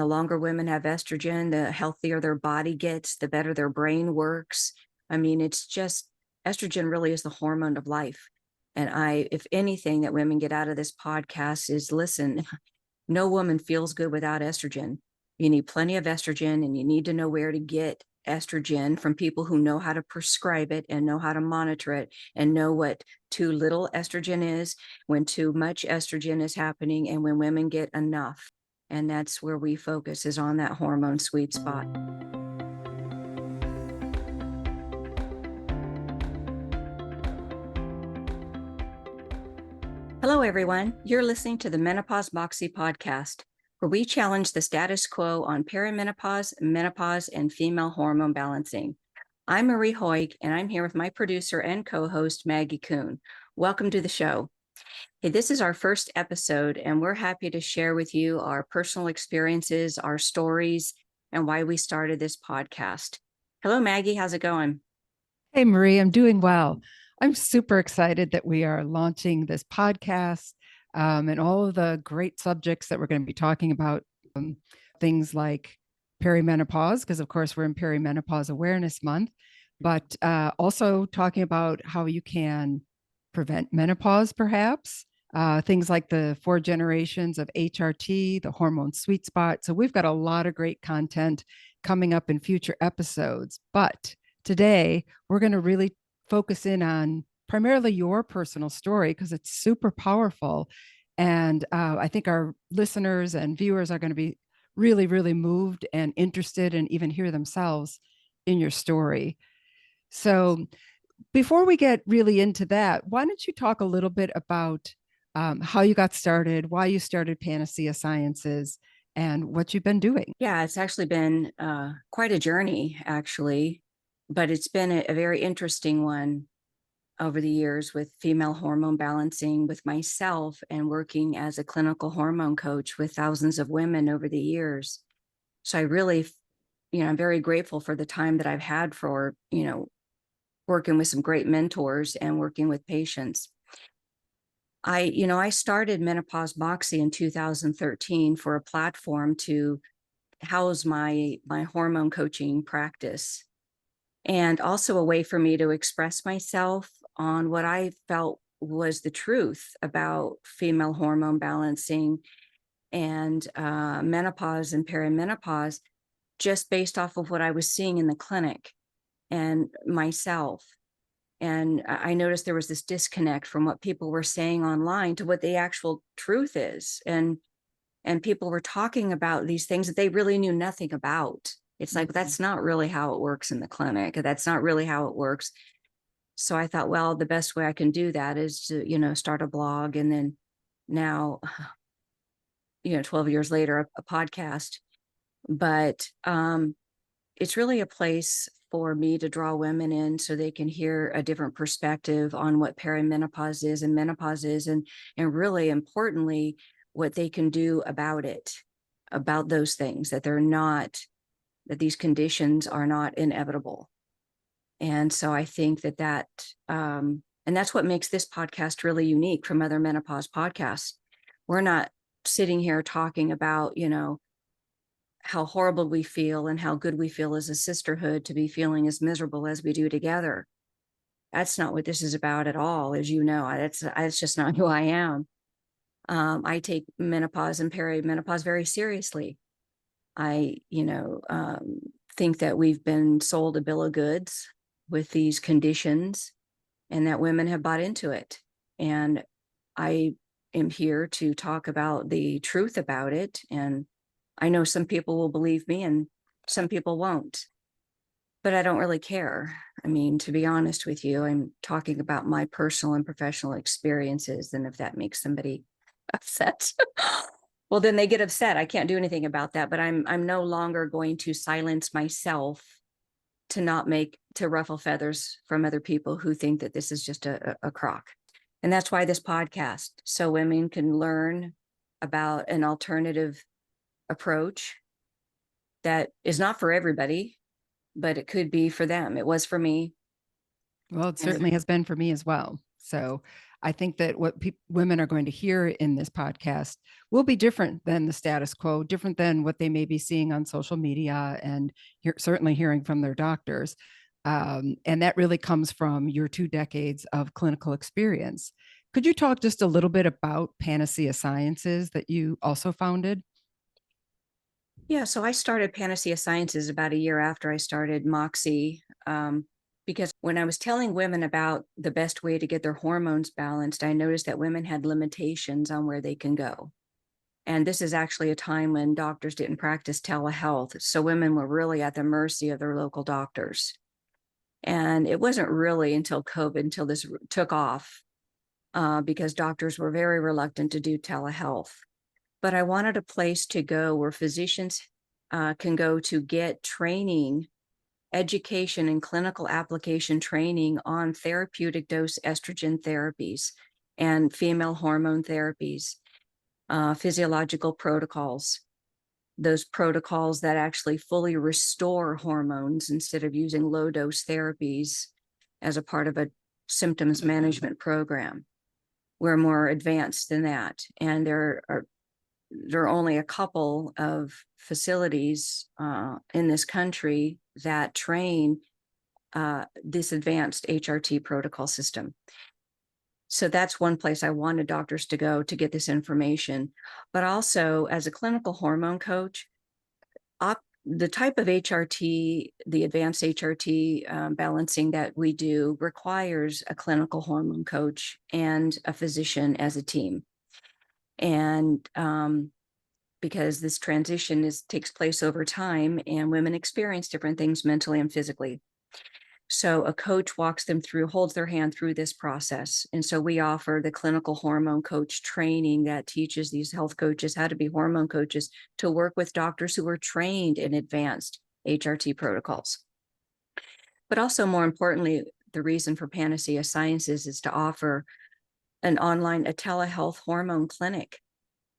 The longer women have estrogen, the healthier their body gets, the better their brain works. I mean, it's just, estrogen really is the hormone of life. And if anything that women get out of this podcast is, listen, no woman feels good without estrogen. You need plenty of estrogen, and you need to know where to get estrogen from people who know how to prescribe it and know how to monitor it and know what too little estrogen is, when too much estrogen is happening, and when women get enough. And that's where we focus, is on that hormone sweet spot. Hello, everyone. You're listening to the Menopause Moxie Podcast, where we challenge the status quo on perimenopause, menopause, and female hormone balancing. I'm Marie Hoäg, and I'm here with my producer and co-host, Maggie Kuhn. Welcome to the show. Hey, this is our first episode, and we're happy to share with you our personal experiences, our stories, and why we started this podcast. Hello, Maggie. How's it going? Hey, Marie, I'm doing well. I'm super excited that we are launching this podcast and all of the great subjects that we're going to be talking about. Things like perimenopause, because of course we're in Perimenopause Awareness Month, but also talking about how you can prevent menopause, perhaps. Things like the 4 generations of HRT, the hormone sweet spot. So we've got a lot of great content coming up in future episodes. But today, we're going to really focus in on primarily your personal story, because it's super powerful. And I think our listeners and viewers are going to be really, really moved and interested, and even hear themselves in your story. So before we get really into that, why don't you talk a little bit about how you got started, why you started Panacea Sciences, and what you've been doing? Yeah, it's actually been quite a journey, actually, but it's been a very interesting one over the years with female hormone balancing with myself, and working as a clinical hormone coach with thousands of women over the years. So I really, I'm very grateful for the time that I've had for, working with some great mentors and working with patients. I started Menopause Moxie in 2013 for a platform to house my hormone coaching practice, and also a way for me to express myself on what I felt was the truth about female hormone balancing and menopause and perimenopause, just based off of what I was seeing in the clinic and myself. And I noticed there was this disconnect from what people were saying online to what the actual truth is. And people were talking about these things that they really knew nothing about. It's like, that's not really how it works in the clinic. That's not really how it works. So I thought, well, the best way I can do that is to, start a blog. And then now, 12 years later, a podcast. But it's really a place for me to draw women in so they can hear a different perspective on what perimenopause is and menopause is, and really importantly, what they can do about it, about those things, that these conditions are not inevitable. And so I think that and that's what makes this podcast really unique from other menopause podcasts. We're not sitting here talking about, how horrible we feel and how good we feel as a sisterhood to be feeling as miserable as we do together. That's not what this is about at all. As you know, that's just not who I am. I take menopause and perimenopause very seriously. I, think that we've been sold a bill of goods with these conditions, and that women have bought into it. And I am here to talk about the truth about it. And I know some people will believe me and some people won't, but I don't really care. I mean, to be honest with you, I'm talking about my personal and professional experiences. And if that makes somebody upset, well, then they get upset. I can't do anything about that, but I'm no longer going to silence myself to ruffle feathers from other people who think that this is just a crock. And that's why this podcast, so women can learn about an alternative approach that is not for everybody, but it could be for them. It was for me. Well, it certainly has been for me as well. So I think that what women are going to hear in this podcast will be different than the status quo, different than what they may be seeing on social media and certainly hearing from their doctors. And that really comes from your 2 decades of clinical experience. Could you talk just a little bit about Panacea Sciences that you also founded? Yeah, so I started Panacea Sciences about a year after I started Moxie, because when I was telling women about the best way to get their hormones balanced, I noticed that women had limitations on where they can go. And this is actually a time when doctors didn't practice telehealth. So women were really at the mercy of their local doctors. And it wasn't really until COVID, until this took off, because doctors were very reluctant to do telehealth. But I wanted a place to go where physicians can go to get training, education, and clinical application training on therapeutic dose estrogen therapies and female hormone therapies, physiological protocols, those protocols that actually fully restore hormones instead of using low dose therapies as a part of a symptoms management program. We're more advanced than that. And there are only a couple of facilities in this country that train this advanced HRT protocol system. So that's one place I wanted doctors to go to get this information. But also, as a clinical hormone coach, the type of HRT, the advanced HRT balancing that we do requires a clinical hormone coach and a physician as a team. And because this transition takes place over time and women experience different things mentally and physically. So a coach walks them through, holds their hand through this process. And so we offer the clinical hormone coach training that teaches these health coaches how to be hormone coaches to work with doctors who are trained in advanced HRT protocols. But also, more importantly, the reason for Panacea Sciences is to offer a telehealth hormone clinic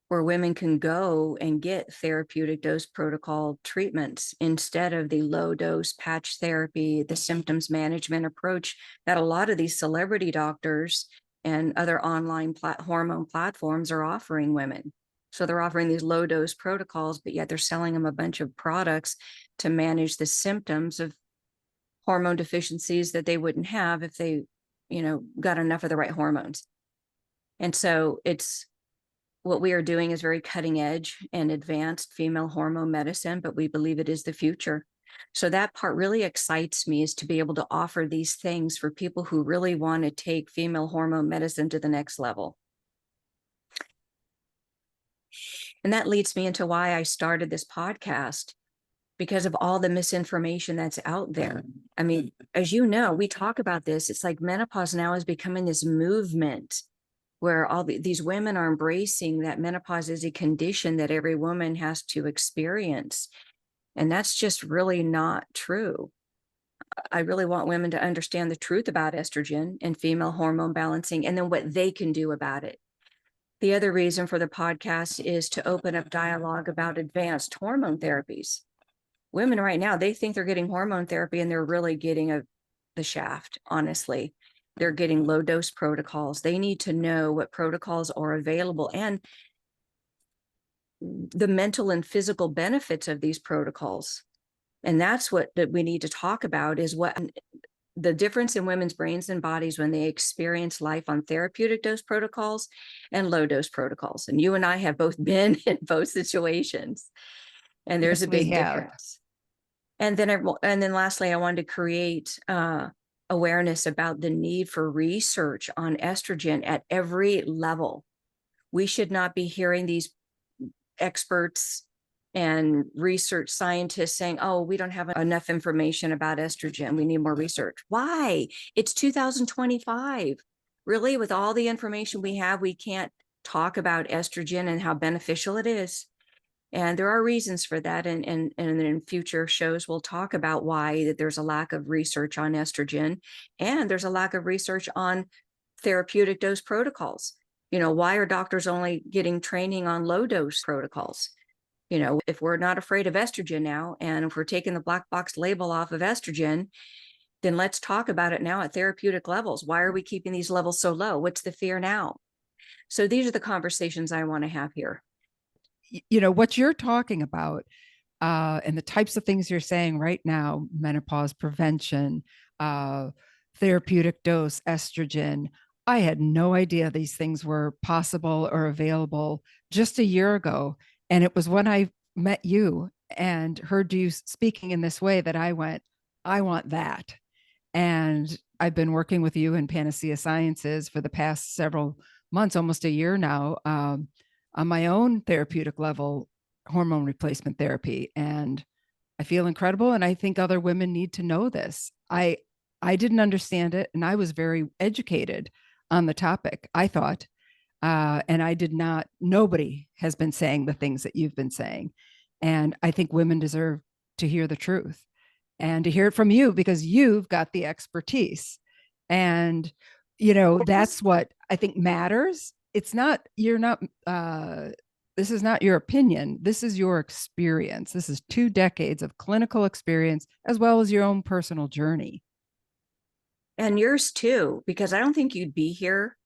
where women can go and get therapeutic dose protocol treatments instead of the low dose patch therapy, the symptoms management approach that a lot of these celebrity doctors and other online hormone platforms are offering women. So they're offering these low dose protocols, but yet they're selling them a bunch of products to manage the symptoms of hormone deficiencies that they wouldn't have if they, got enough of the right hormones. And so what we are doing is very cutting edge and advanced female hormone medicine, but we believe it is the future. So that part really excites me, is to be able to offer these things for people who really want to take female hormone medicine to the next level. And that leads me into why I started this podcast, because of all the misinformation that's out there. I mean, as you know, we talk about this. It's like menopause now is becoming this movement where all these women are embracing that menopause is a condition that every woman has to experience. And that's just really not true. I really want women to understand the truth about estrogen and female hormone balancing, and then what they can do about it. The other reason for the podcast is to open up dialogue about advanced hormone therapies. Women right now, they think they're getting hormone therapy and they're really getting the shaft, honestly. They're getting low dose protocols. They need to know what protocols are available and the mental and physical benefits of these protocols. And that's what that we need to talk about, is what the difference in women's brains and bodies when they experience life on therapeutic dose protocols and low dose protocols. And you and I have both been in both situations. And there's Yes, a big we have. difference. And then lastly, I wanted to create awareness about the need for research on estrogen at every level. We should not be hearing these experts and research scientists saying, oh, we don't have enough information about estrogen. We need more research. Why? It's 2025. Really, with all the information we have, we can't talk about estrogen and how beneficial it is. And there are reasons for that. And in future shows, we'll talk about why that there's a lack of research on estrogen, and there's a lack of research on therapeutic dose protocols. Why are doctors only getting training on low dose protocols? If we're not afraid of estrogen now, and if we're taking the black box label off of estrogen, then let's talk about it now at therapeutic levels. Why are we keeping these levels so low? What's the fear now? So these are the conversations I want to have here. What you're talking about, and the types of things you're saying right now, menopause prevention, therapeutic dose, estrogen. I had no idea these things were possible or available just a year ago. And it was when I met you and heard you speaking in this way that I went, I want that. And I've been working with you in Panacea Sciences for the past several months, almost a year now, on my own therapeutic level, hormone replacement therapy. And I feel incredible. And I think other women need to know this. I didn't understand it. And I was very educated on the topic, I thought. And I did not, nobody has been saying the things that you've been saying. And I think women deserve to hear the truth and to hear it from you because you've got the expertise. And, that's what I think matters. It's not, you're not, this is not your opinion. This is your experience. This is 2 decades of clinical experience, as well as your own personal journey. And yours too, because I don't think you'd be here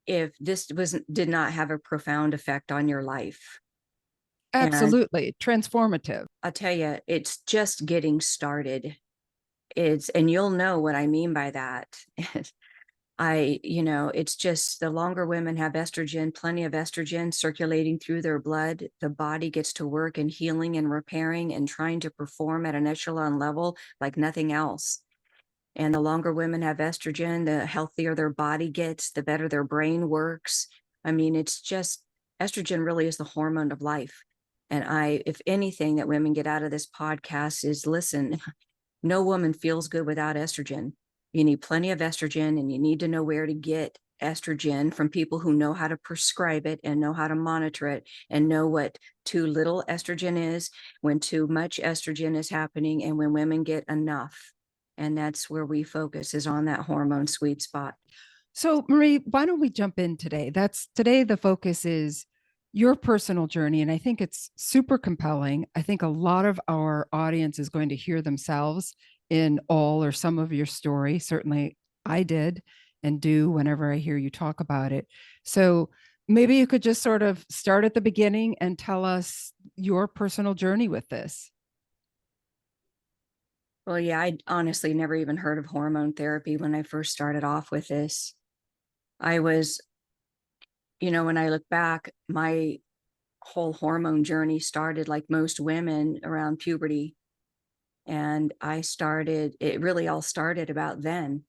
if this did not have a profound effect on your life. Absolutely. Transformative. I'll tell you, it's just getting started. And you'll know what I mean by that. It's just the longer women have estrogen, plenty of estrogen circulating through their blood, the body gets to work and healing and repairing and trying to perform at an echelon level like nothing else. And the longer women have estrogen, the healthier their body gets, the better their brain works. I mean, it's just, estrogen really is the hormone of life. And if anything that women get out of this podcast is, listen, no woman feels good without estrogen. You need plenty of estrogen, and you need to know where to get estrogen from people who know how to prescribe it and know how to monitor it and know what too little estrogen is, when too much estrogen is happening, and when women get enough. And that's where we focus, is on that hormone sweet spot. So, Marie, why don't we jump in today? Today the focus is your personal journey. And I think it's super compelling. I think a lot of our audience is going to hear themselves in all or some of your story. Certainly I did and do whenever I hear you talk about it. So maybe you could just sort of start at the beginning and tell us your personal journey with this. Well, yeah, I honestly never even heard of hormone therapy when I first started off with this. I was, when I look back, my whole hormone journey started like most women around puberty. And it really all started about then.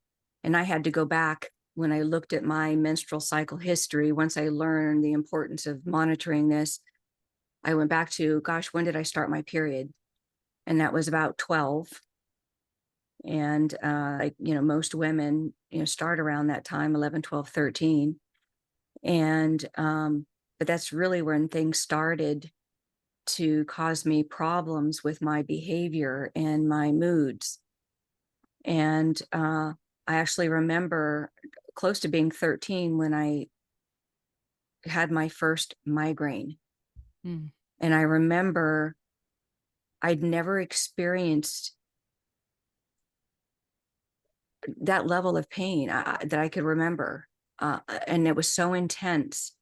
And I had to go back when I looked at my menstrual cycle history. Once I learned the importance of monitoring this, I went back to, gosh, when did I start my period? And that was about 12. And most women, start around that time, 11, 12, 13. And, but that's really when things started to cause me problems with my behavior and my moods. And I actually remember close to being 13 when I had my first migraine. Mm. And I remember I'd never experienced that level of pain that I could remember. And it was so intense.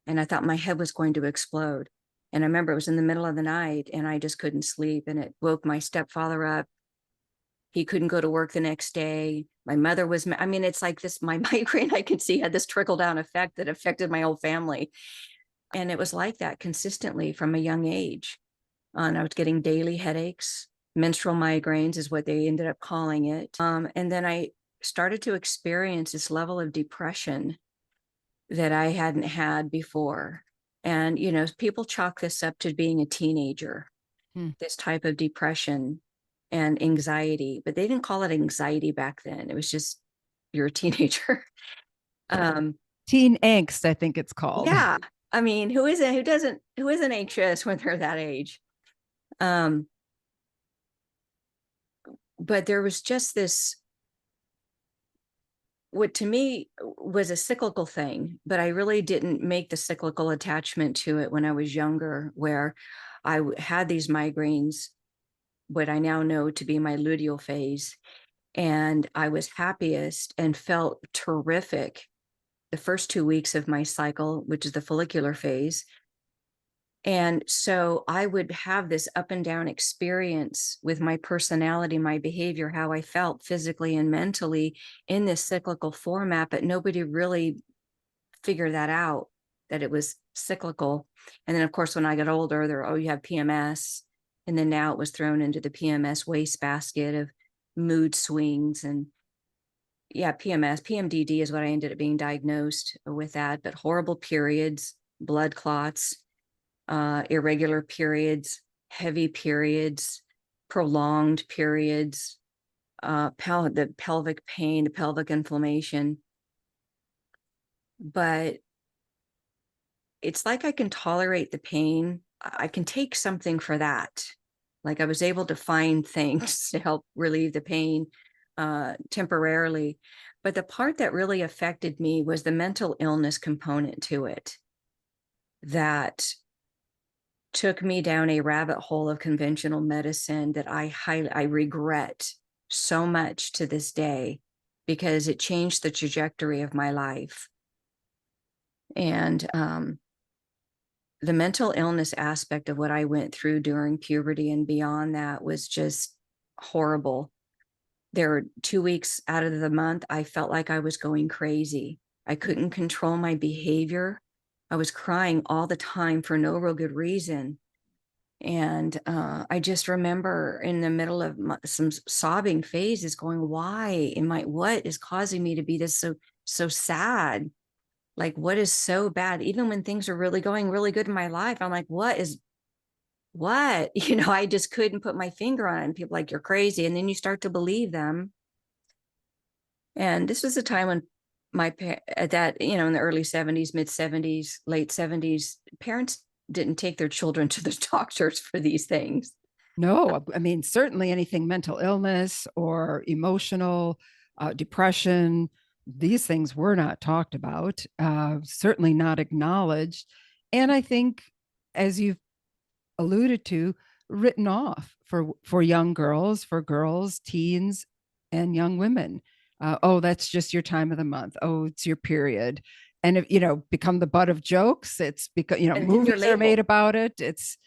And I thought my head was going to explode. And I remember it was in the middle of the night and I just couldn't sleep. And it woke my stepfather up. He couldn't go to work the next day. My mother was, it's like this, my migraine, I could see, had this trickle down effect that affected my whole family. And it was like that consistently from a young age. And I was getting daily headaches. Menstrual migraines is what they ended up calling it. And then I started to experience this level of depression that I hadn't had before. And, people chalk this up to being a teenager, this type of depression and anxiety, but they didn't call it anxiety back then. It was just, you're a teenager. Teen angst, I think it's called. Yeah. I mean, who isn't anxious when they're that age? But there was just this, what to me was a cyclical thing, but I really didn't make the cyclical attachment to it when I was younger, where I had these migraines, what I now know to be my luteal phase. And I was happiest and felt terrific the first 2 weeks of my cycle, which is the follicular phase. And so I would have this up and down experience with my personality, my behavior, how I felt physically and mentally in this cyclical format, but nobody really figured that out, that it was cyclical. And then, of course, when I got older, you have PMS. And then now it was thrown into the PMS wastebasket of mood swings and PMS, PMDD is what I ended up being diagnosed with that, but horrible periods, blood clots, irregular periods, heavy periods, prolonged periods, the pelvic pain, the pelvic inflammation. But it's like I can tolerate the pain. I can take something for that. Like I was able to find things to help relieve the pain temporarily. But the part that really affected me was the mental illness component to it that took me down a rabbit hole of conventional medicine that I regret so much to this day, because it changed the trajectory of my life. And the mental illness aspect of what I went through during puberty and beyond that was just horrible. There were 2 weeks out of the month, I felt like I was going crazy. I couldn't control my behavior. I was crying all the time for no real good reason. And I just remember in the middle of some sobbing phases going, what is causing me to be this so sad? Like, what is so bad? Even when things are really going really good in my life, I'm like, what? I just couldn't put my finger on it. And people are like, you're crazy. And then you start to believe them. And this was a time when in the early 70s, mid 70s, late 70s, parents didn't take their children to the doctors for these things. No, I mean, certainly anything mental illness or emotional depression, these things were not talked about, certainly not acknowledged. And I think, as you've alluded to, written off for young girls, for girls, teens, and young women. Oh, that's just your time of the month. Oh, it's your period. And if become the butt of jokes, it's because movies are made about it. It's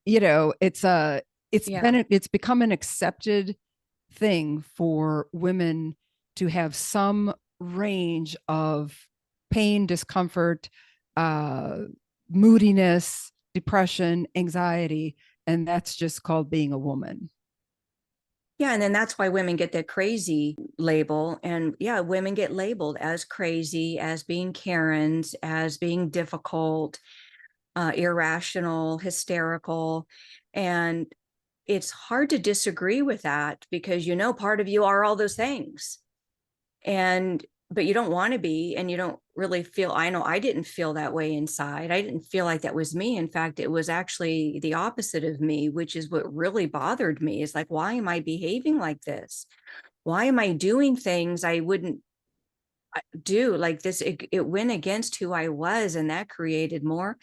it's become an accepted thing for women to have some range of pain, discomfort, moodiness, depression, anxiety, and that's just called being a woman. Yeah, and then that's why women get that crazy label. And women get labeled as crazy, as being Karens, as being difficult, irrational, hysterical. And it's hard to disagree with that, because part of you are all those things. But you don't want to be, and you don't really feel, I know I didn't feel that way inside. I didn't feel like that was me. In fact, it was actually the opposite of me, which is what really bothered me. Is like, why am I behaving like this? Why am I doing things I wouldn't do like this? It went against who I was, and that created more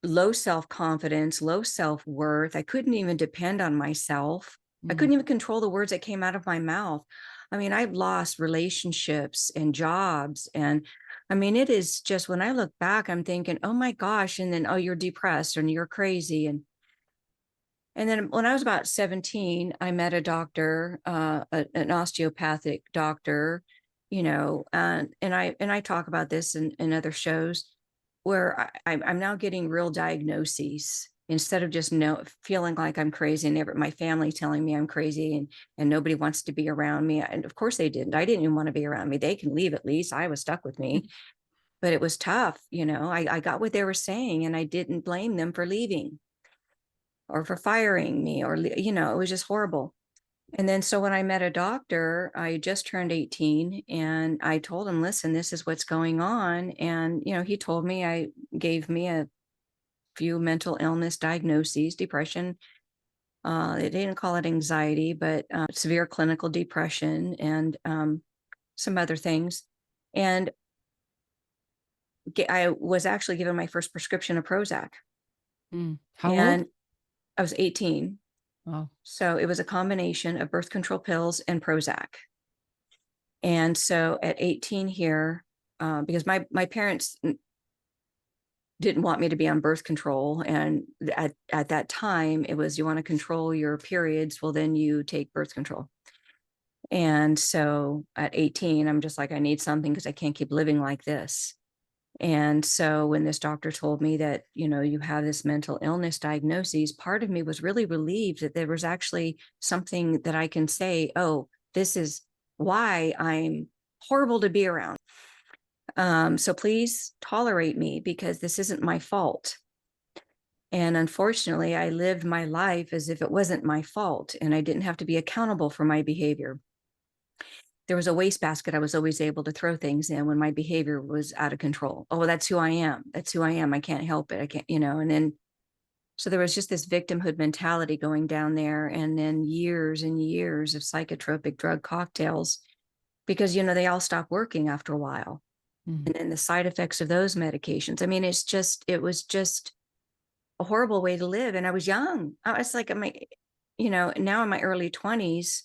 low self-confidence, low self-worth. I couldn't even depend on myself. I couldn't even control the words that came out of my mouth. I mean, I've lost relationships and jobs. And I mean, it is just, when I look back, I'm thinking, oh my gosh. And then, oh, you're depressed and you're crazy. And then when I was about 17, I met a doctor, an osteopathic doctor, and I talk about this in other shows, where I'm now getting real diagnoses instead of just feeling like I'm crazy, and my family telling me I'm crazy, and nobody wants to be around me. And of course they didn't. I didn't even want to be around me. They can leave at least. I was stuck with me, but it was tough. I got what they were saying, and I didn't blame them for leaving or for firing me, or, it was just horrible. And then, so when I met a doctor, I just turned 18, and I told him, listen, this is what's going on. And, he told me, gave me a few mental illness diagnoses, depression. They didn't call it anxiety, but severe clinical depression, and some other things. And I was actually given my first prescription of Prozac. How and old? I was 18. Well, So it was a combination of birth control pills and Prozac. And so at 18 here, because my parents didn't want me to be on birth control. And at that time, it was, you want to control your periods, well, then you take birth control. And so at 18, I'm just like, I need something because I can't keep living like this. And so when this doctor told me that, you have this mental illness diagnosis, part of me was really relieved that there was actually something that I can say, oh, this is why I'm horrible to be around. So please tolerate me because this isn't my fault. And unfortunately, I lived my life as if it wasn't my fault and I didn't have to be accountable for my behavior. There was a wastebasket I was always able to throw things in when my behavior was out of control. Oh, well, that's who I am. That's who I am. I can't help it. I can't, and then, so there was just this victimhood mentality going down there. And then years and years of psychotropic drug cocktails because, they all stop working after a while. And then the side effects of those medications. I mean, it was just a horrible way to live. And I was young. I was like, now in my early 20s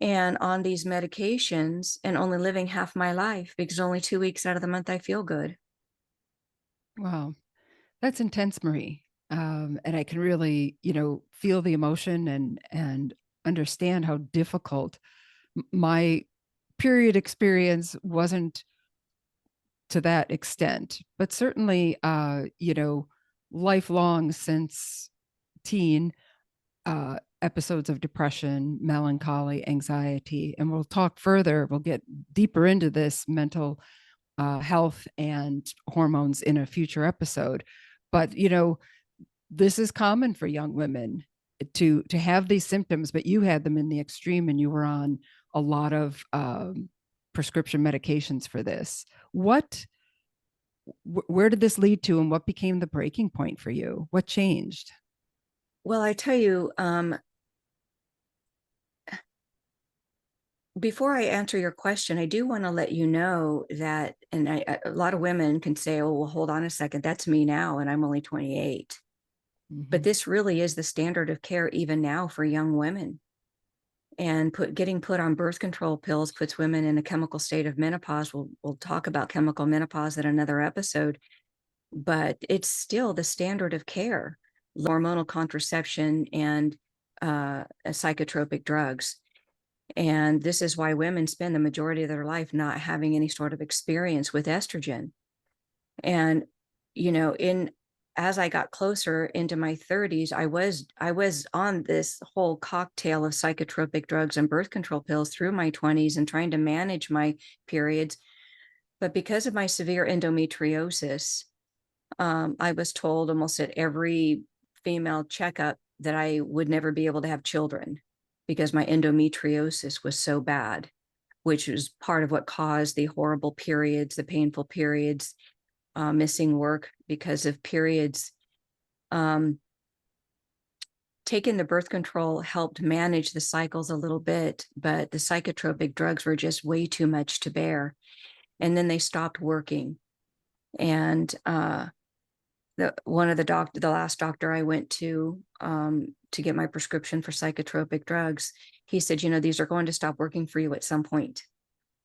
and on these medications and only living half my life because only 2 weeks out of the month I feel good. wow, that's intense, Marie. And I can really, feel the emotion and understand how difficult my period experience wasn't to that extent, but certainly, lifelong since teen, episodes of depression, melancholy, anxiety. And we'll talk further, we'll get deeper into this mental health and hormones in a future episode. But, this is common for young women to have these symptoms, but you had them in the extreme and you were on a lot of prescription medications for this. Where did this lead to and what became the breaking point for you? What changed? Well, I tell you, before I answer your question, I do want to let you know that, and a lot of women can say, oh, well, hold on a second, that's me now, and I'm only 28. But this really is the standard of care even now for young women. And getting put on birth control pills puts women in a chemical state of menopause. We'll talk about chemical menopause in another episode, but it's still the standard of care, hormonal contraception and psychotropic drugs. And this is why women spend the majority of their life not having any sort of experience with estrogen. And, as I got closer into my 30s, I was on this whole cocktail of psychotropic drugs and birth control pills through my 20s and trying to manage my periods. But because of my severe endometriosis, I was told almost at every female checkup that I would never be able to have children because my endometriosis was so bad, which was part of what caused the horrible periods, the painful periods, missing work because of periods. Taking the birth control helped manage the cycles a little bit, but the psychotropic drugs were just way too much to bear. And then they stopped working. And the last doctor I went to get my prescription for psychotropic drugs, he said, these are going to stop working for you at some point,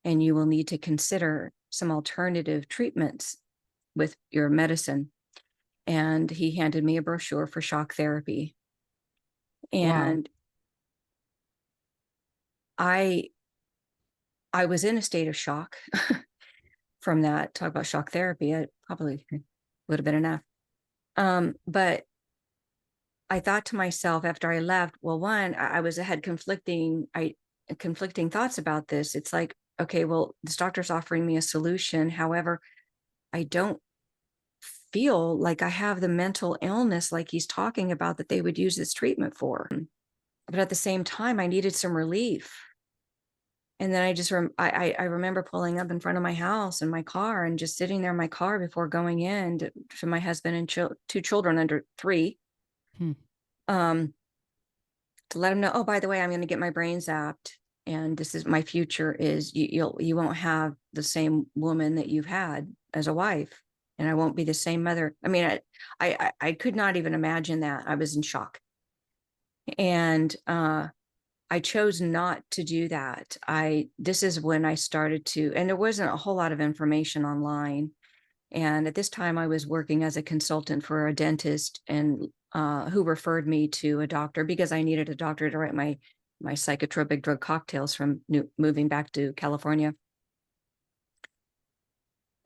and you will need to consider some alternative treatments with your medicine. And he handed me a brochure for shock therapy. And wow. I was in a state of shock from that. Talk about shock therapy. It probably would have been enough. But I thought to myself after I left, well, one, I had conflicting thoughts about this. It's like, okay, well, this doctor's offering me a solution. However, I don't feel like I have the mental illness like he's talking about that they would use this treatment for. But at the same time, I needed some relief. And then I remember pulling up in front of my house in my car and just sitting there in my car before going in to my husband and 2 children under 3. To let them know, oh, by the way, I'm going to get my brain zapped. And this is my future is you won't have the same woman that you've had as a wife. And I won't be the same mother. I mean, I could not even imagine that. I was in shock. And I chose not to do that. This is when I started to, and there wasn't a whole lot of information online. And at this time, I was working as a consultant for a dentist, and who referred me to a doctor because I needed a doctor to write my psychotropic drug cocktails from moving back to California.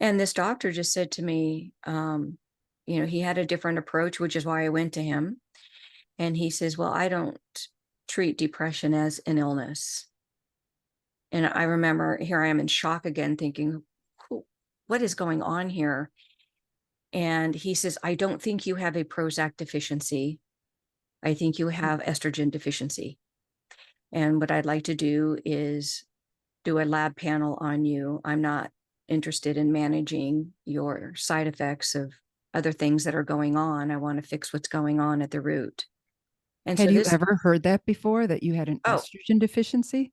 And this doctor just said to me, he had a different approach, which is why I went to him. And he says, well, I don't treat depression as an illness. And I remember here I am in shock again, thinking, what is going on here? And he says, I don't think you have a Prozac deficiency. I think you have estrogen deficiency. And what I'd like to do is do a lab panel on you. I'm not interested in managing your side effects of other things that are going on. I want to fix what's going on at the root. And Had so you this, ever heard that before, that you had an oh, estrogen deficiency?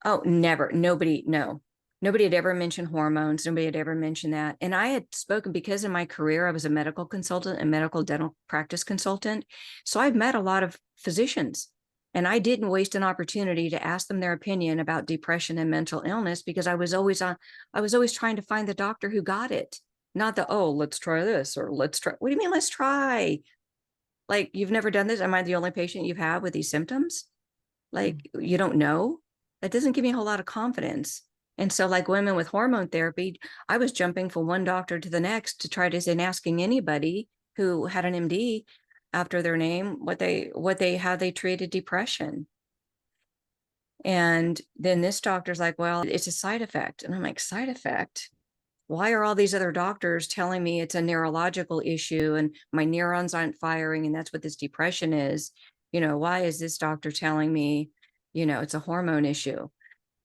oh, never. Nobody, no. Nobody had ever mentioned hormones. Nobody had ever mentioned that. And I had spoken because in my career, I was a medical consultant and medical dental practice consultant. So I've met a lot of physicians, and I didn't waste an opportunity to ask them their opinion about depression and mental illness because I was always trying to find the doctor who got it. Not the, oh, let's try this, or let's try. What do you mean, let's try? Like, you've never done this? Am I the only patient you've had with these symptoms? Like, you don't know? That doesn't give me a whole lot of confidence. And so, like women with hormone therapy, I was jumping from one doctor to the next to try to, and asking anybody who had an MD after their name how they treated depression. And then this doctor's like, well, it's a side effect. And I'm like, side effect? Why are all these other doctors telling me it's a neurological issue and my neurons aren't firing and that's what this depression is? Why is this doctor telling me, it's a hormone issue?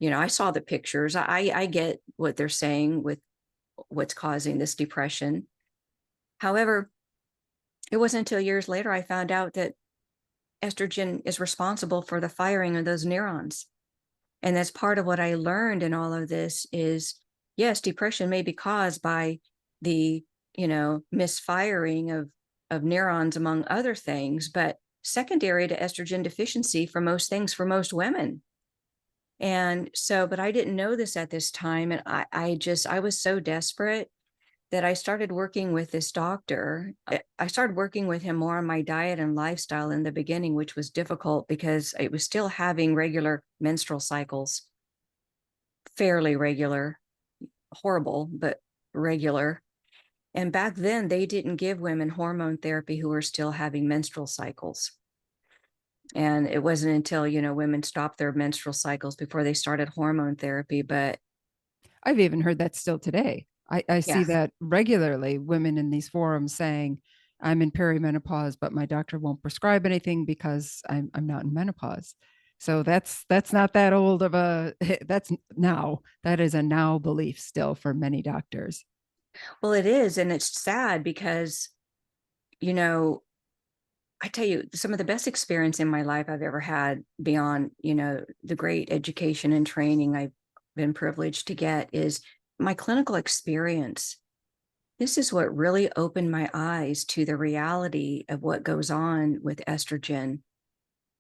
I saw the pictures. I get what they're saying with what's causing this depression. However, it wasn't until years later I found out that estrogen is responsible for the firing of those neurons. And that's part of what I learned in all of this is, yes, depression may be caused by the, misfiring of neurons, among other things, but secondary to estrogen deficiency for most things, for most women. And so, but I didn't know this at this time. And I was so desperate that I started working with this doctor. I started working with him more on my diet and lifestyle in the beginning, which was difficult because I was still having regular menstrual cycles, fairly regular, horrible, but regular. And back then, they didn't give women hormone therapy who were still having menstrual cycles. And it wasn't until, women stopped their menstrual cycles before they started hormone therapy. But I've even heard that still today. I see yeah, that regularly, women in these forums saying, I'm in perimenopause, but my doctor won't prescribe anything because I'm not in menopause. So that's not that old of a, that is a now belief still for many doctors. well, it is. And it's sad because, I tell you, some of the best experience in my life I've ever had beyond, the great education and training I've been privileged to get is my clinical experience. This is what really opened my eyes to the reality of what goes on with estrogen,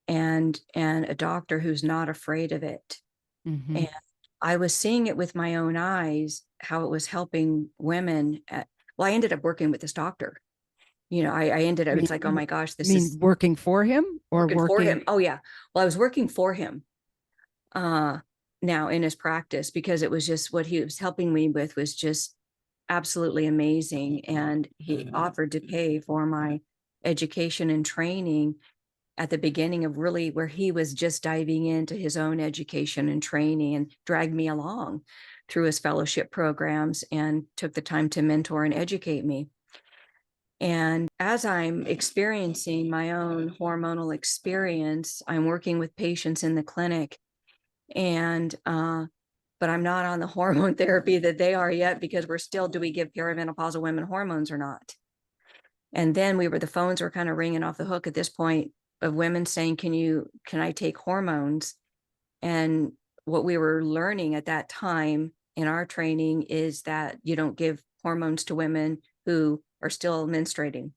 and a doctor who's not afraid of it. Mm-hmm. And I was seeing it with my own eyes, how it was helping women. Well, I ended up working with this doctor. I ended up, it's like, oh my gosh, this is Working for him or working for working? him. Oh yeah. Well, I was working for him now in his practice, because it was just what he was helping me with was just absolutely amazing. And he offered to pay for my education and training at the beginning of really where he was just diving into his own education and training, and dragged me along through his fellowship programs and took the time to mentor and educate me. And as I'm experiencing my own hormonal experience, I'm working with patients in the clinic, and but I'm not on the hormone therapy that they are yet, because we're still, do we give perimenopausal women hormones or not? And then the phones were kind of ringing off the hook at this point of women saying, can I take hormones? And what we were learning at that time in our training is that you don't give hormones to women who are still menstruating.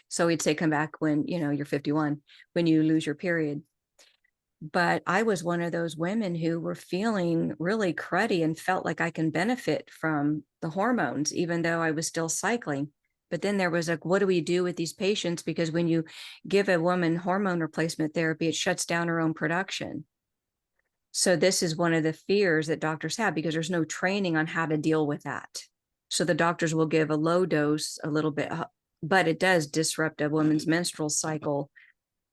So he'd say, come back when, you're 51, when you lose your period. But I was one of those women who were feeling really cruddy and felt like I can benefit from the hormones, even though I was still cycling. But then there was like, what do we do with these patients? Because when you give a woman hormone replacement therapy, it shuts down her own production. So this is one of the fears that doctors have because there's no training on how to deal with that. So the doctors will give a low dose a little bit, but it does disrupt a woman's menstrual cycle.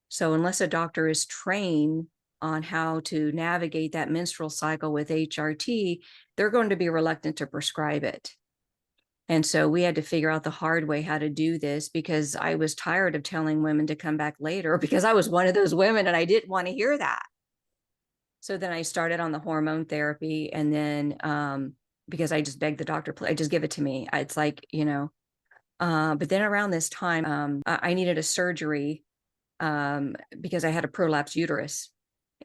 So unless a doctor is trained on how to navigate that menstrual cycle with HRT, they're going to be reluctant to prescribe it. And so we had to figure out the hard way how to do this because I was tired of telling women to come back later because I was one of those women and I didn't want to hear that. So then I started on the hormone therapy, and then because I just begged the doctor, I just give it to me. It's like, but then around this time, I needed a surgery because I had a prolapsed uterus,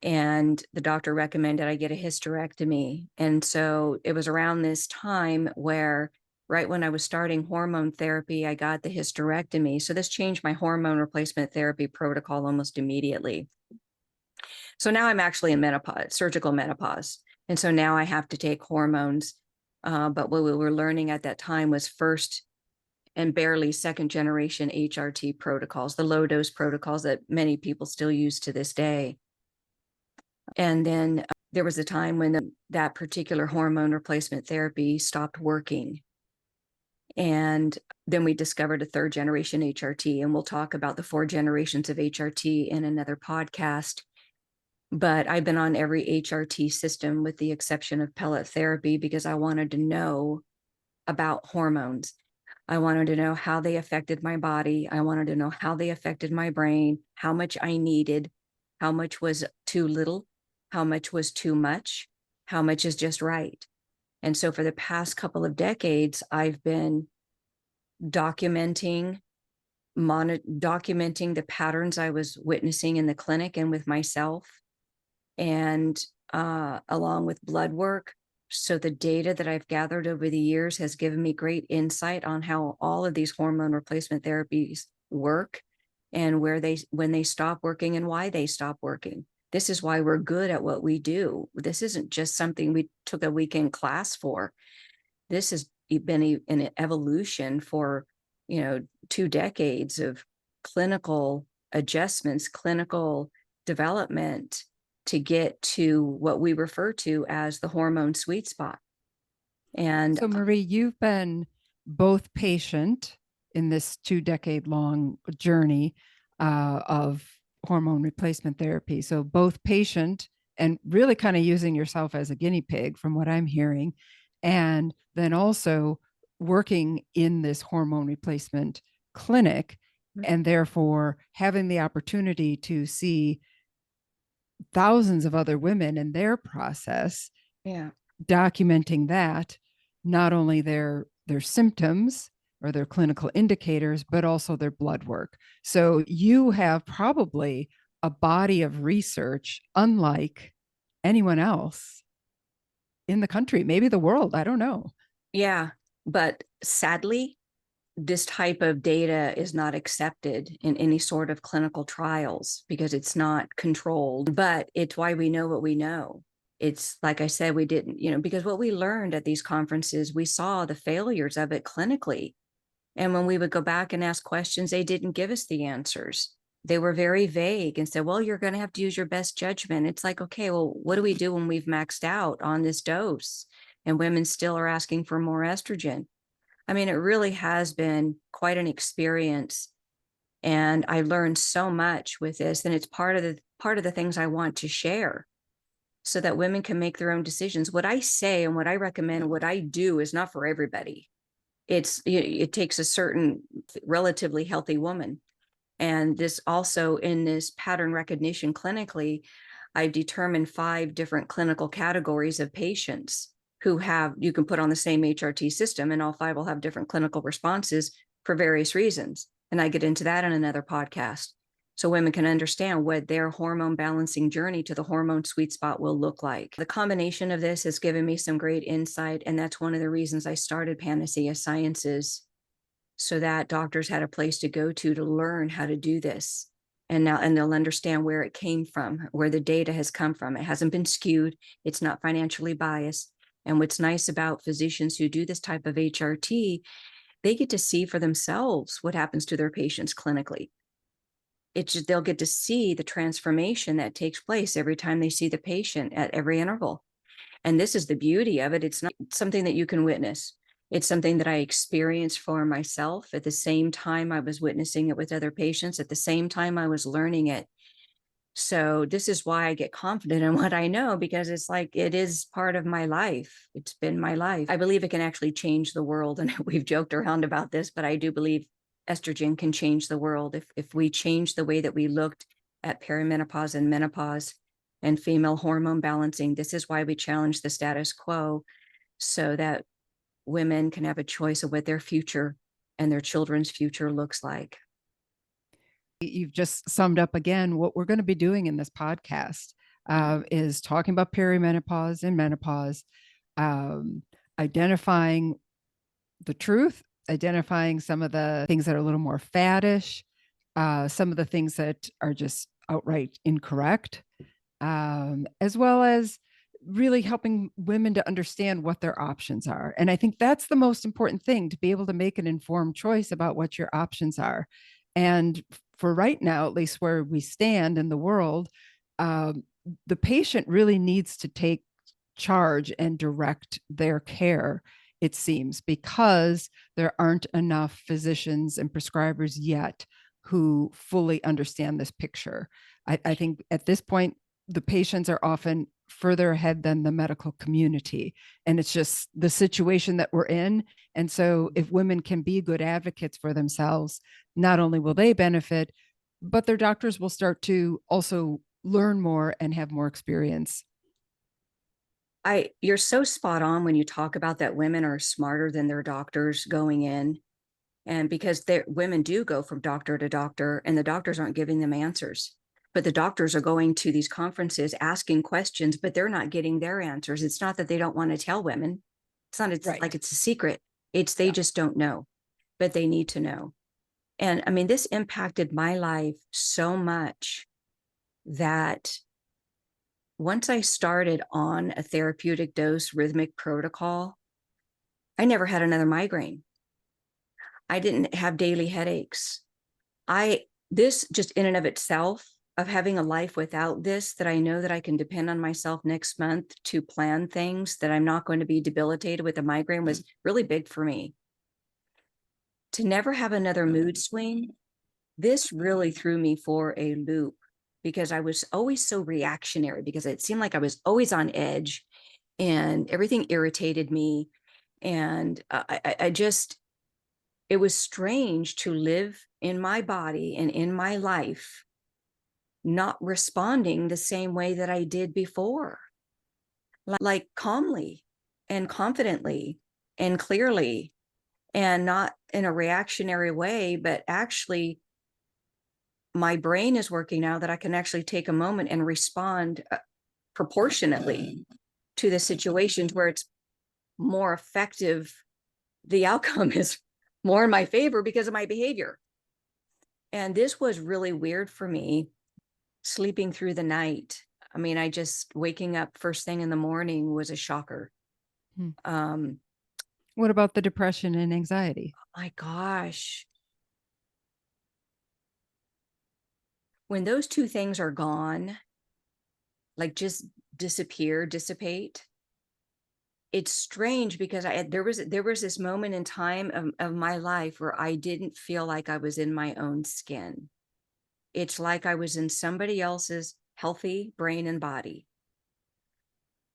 and the doctor recommended I get a hysterectomy. And so it was around this time where, right when I was starting hormone therapy, I got the hysterectomy. So this changed my hormone replacement therapy protocol almost immediately. So now I'm actually in menopause, surgical menopause. And so now I have to take hormones. But what we were learning at that time was first and barely second generation HRT protocols, the low dose protocols that many people still use to this day. And then there was a time when that particular hormone replacement therapy stopped working. And then we discovered a third generation HRT, and we'll talk about the 4 generations of HRT in another podcast. But I've been on every HRT system with the exception of pellet therapy because I wanted to know about hormones. I wanted to know how they affected my body. I wanted to know how they affected my brain, how much I needed, how much was too little, how much was too much, how much is just right. And so for the past couple of decades, I've been documenting the patterns I was witnessing in the clinic and with myself, and along with blood work. So the data that I've gathered over the years has given me great insight on how all of these hormone replacement therapies work and when they stop working and why they stop working. This is why we're good at what we do. This isn't just something we took a weekend class for. This has been an evolution for, 2 decades of clinical adjustments, clinical development to get to what we refer to as the hormone sweet spot. And so, Marie, you've been both patient in this 2-decade-long journey of hormone replacement therapy. So both patient and really kind of using yourself as a guinea pig from what I'm hearing, and then also working in this hormone replacement clinic, and therefore having the opportunity to see thousands of other women in their process, documenting that, not only their symptoms or their clinical indicators, but also their blood work. So you have probably a body of research unlike anyone else in the country, maybe the world, I don't know. Yeah, but sadly, this type of data is not accepted in any sort of clinical trials because it's not controlled, but it's why we know what we know. It's like I said, we didn't, because what we learned at these conferences, we saw the failures of it clinically. And when we would go back and ask questions, they didn't give us the answers. They were very vague and said, well, you're going to have to use your best judgment. It's like, okay, well, what do we do when we've maxed out on this dose and women still are asking for more estrogen? I mean, it really has been quite an experience. And I learned so much with this. And it's part of the things I want to share so that women can make their own decisions. What I say and what I recommend and what I do is not for everybody. It takes a certain relatively healthy woman. And this also, in this pattern recognition clinically, I've determined 5 different clinical categories of patients who you can put on the same HRT system, and all 5 will have different clinical responses for various reasons. And I get into that in another podcast. So women can understand what their hormone balancing journey to the hormone sweet spot will look like. The combination of this has given me some great insight. And that's one of the reasons I started Panacea Sciences so that doctors had a place to go to learn how to do this. And they'll understand where it came from, where the data has come from. It hasn't been skewed. It's not financially biased. And what's nice about physicians who do this type of HRT, they get to see for themselves what happens to their patients clinically. They'll get to see the transformation that takes place every time they see the patient at every interval. And this is the beauty of it. It's not something that you can witness. It's something that I experienced for myself at the same time I was witnessing it with other patients, at the same time I was learning it. So this is why I get confident in what I know, because it's like, it is part of my life. It's been my life. I believe it can actually change the world. And we've joked around about this, but I do believe estrogen can change the world. If we change the way that we looked at perimenopause and menopause and female hormone balancing, this is why we challenge the status quo, so that women can have a choice of what their future and their children's future looks like. You've just summed up again what we're going to be doing in this podcast, is talking about perimenopause and menopause, identifying the truth, identifying some of the things that are a little more faddish, some of the things that are just outright incorrect, as well as really helping women to understand what their options are. And I think that's the most important thing, to be able to make an informed choice about what your options are. And for right now, at least where we stand in the world, the patient really needs to take charge and direct their care, it seems, because there aren't enough physicians and prescribers yet who fully understand this picture. I think at this point, the patients are often further ahead than the medical community. And it's just the situation that we're in. And so if women can be good advocates for themselves, not only will they benefit, but their doctors will start to also learn more and have more experience. You're so spot on when you talk about that women are smarter than their doctors going in. And because women do go from doctor to doctor, and the doctors aren't giving them answers. But the doctors are going to these conferences asking questions, but they're not getting their answers. It's not that they don't want to tell women. It's not, Right. like it's a secret. It's they just don't know, but they need to know. And I mean, this impacted my life so much that once I started on a therapeutic dose rhythmic protocol, I never had another migraine. I didn't have daily headaches. This just in and of itself, of having a life without this, that I know that I can depend on myself next month to plan things, that I'm not going to be debilitated with a migraine, was really big for me. To never have another mood swing, this really threw me for a loop, because I was always so reactionary, because it seemed like I was always on edge and everything irritated me. And I just, it was strange to live in my body and in my life not responding the same way that I did before, like calmly and confidently and clearly, and not in a reactionary way, but actually my brain is working now that I can actually take a moment and respond proportionately to the situations where it's more effective. The outcome is more in my favor because of my behavior. And this was really weird for me, sleeping through the night. I mean, I just waking up first thing in the morning was a shocker. What about the depression and anxiety? My gosh. When those two things are gone, like just dissipate, it's strange, because there was this moment in time of my life where I didn't feel like I was in my own skin. It's like I was in somebody else's healthy brain and body.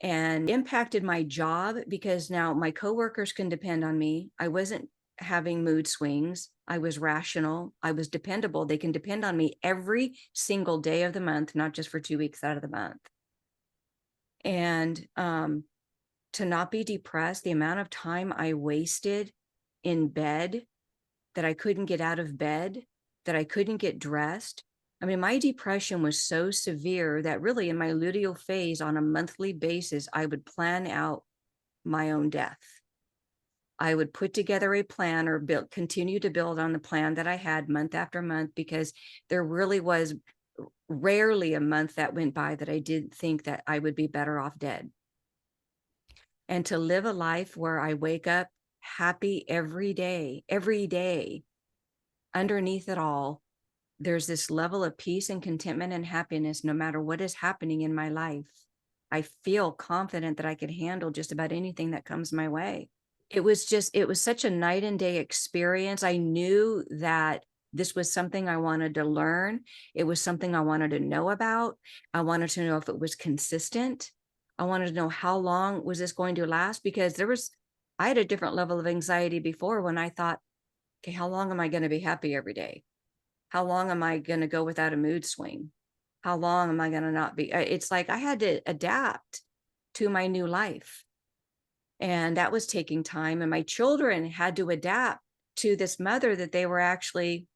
And impacted my job, because now my coworkers can depend on me. I wasn't having mood swings. I was rational. I was dependable. They can depend on me every single day of the month, not just for 2 weeks out of the month. And to not be depressed, the amount of time I wasted in bed, that I couldn't get out of bed, that I couldn't get dressed. I mean, my depression was so severe that really in my luteal phase on a monthly basis, I would plan out my own death. I would put together a plan or continue to build on the plan that I had month after month, because there really was rarely a month that went by that I didn't think that I would be better off dead. And to live a life where I wake up happy every day, underneath it all, there's this level of peace and contentment and happiness no matter what is happening in my life. I feel confident that I could handle just about anything that comes my way. It was such a night and day experience. I knew that this was something I wanted to learn. It was something I wanted to know about. I wanted to know if it was consistent. I wanted to know how long was this going to last, because I had a different level of anxiety before when I thought, okay, how long am I going to be happy every day? How long am I going to go without a mood swing? How long am I going to not be? It's like I had to adapt to my new life. And that was taking time. And my children had to adapt to this mother that they were actually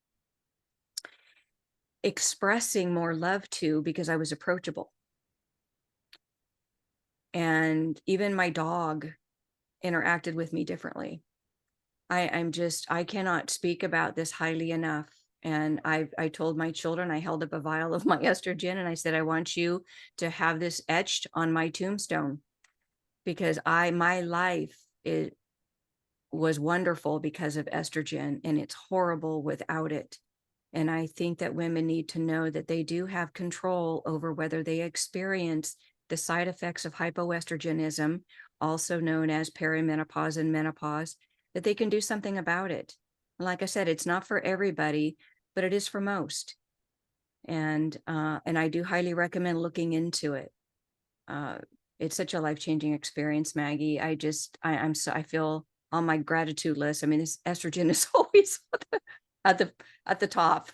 expressing more love to, because I was approachable. And even my dog interacted with me differently. I cannot speak about this highly enough. And I told my children, I held up a vial of my estrogen and I said, I want you to have this etched on my tombstone, because my life was wonderful because of estrogen, and it's horrible without it. And I think that women need to know that they do have control over whether they experience the side effects of hypoestrogenism, also known as perimenopause and menopause, that they can do something about it. Like I said, it's not for everybody, but it is for most. And I do highly recommend looking into it. It's such a life-changing experience, Maggie. I feel on my gratitude list. I mean, this estrogen is always at the top.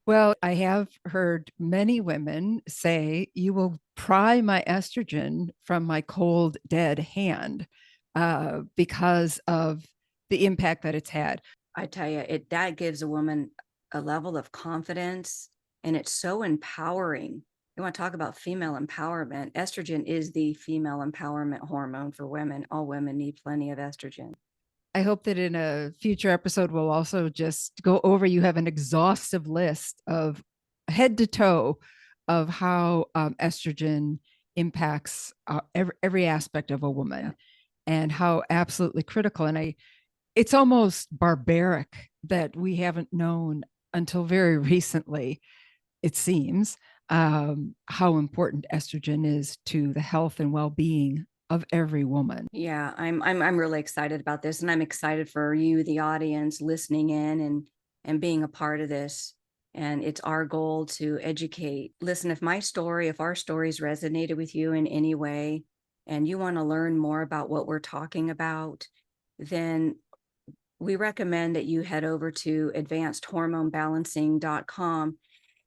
Well, I have heard many women say, you will pry my estrogen from my cold, dead hand because of the impact that it's had. I tell you, that gives a woman a level of confidence, and it's so empowering. You want to talk about female empowerment? Estrogen is the female empowerment hormone for women. All women need plenty of estrogen. I hope that in a future episode, we'll also just go over, you have an exhaustive list of head to toe of how estrogen impacts every aspect of a woman, and how absolutely critical. And it's almost barbaric that we haven't known until very recently, it seems, how important estrogen is to the health and well-being of every woman. Yeah, I'm really excited about this, and I'm excited for you, the audience, listening in and being a part of this. And it's our goal to educate. Listen, if our stories resonated with you in any way, and you want to learn more about what we're talking about, then we recommend that you head over to advancedhormonebalancing.com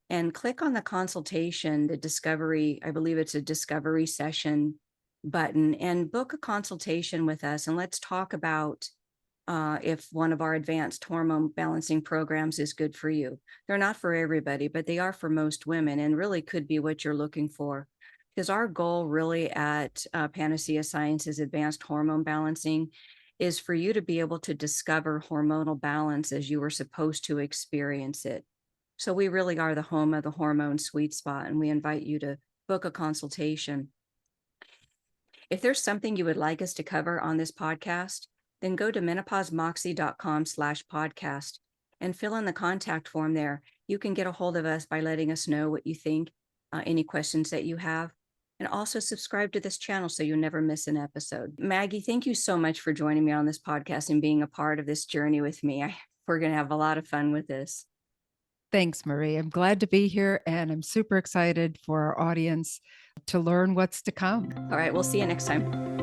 and click on the consultation, the discovery, I believe it's a discovery session button, and book a consultation with us. And let's talk about if one of our advanced hormone balancing programs is good for you. They're not for everybody, but they are for most women, and really could be what you're looking for. Because our goal really at Panacea Sciences Advanced Hormone Balancing is for you to be able to discover hormonal balance as you were supposed to experience it. So we really are the home of the hormone sweet spot, and we invite you to book a consultation. If there's something you would like us to cover on this podcast, then go to menopausemoxie.com/podcast and fill in the contact form there. You can get a hold of us by letting us know what you think, any questions that you have, and also subscribe to this channel so you never miss an episode. Maggie, thank you so much for joining me on this podcast and being a part of this journey with me. We're going to have a lot of fun with this. Thanks, Marie. I'm glad to be here, and I'm super excited for our audience to learn what's to come. All right, we'll see you next time.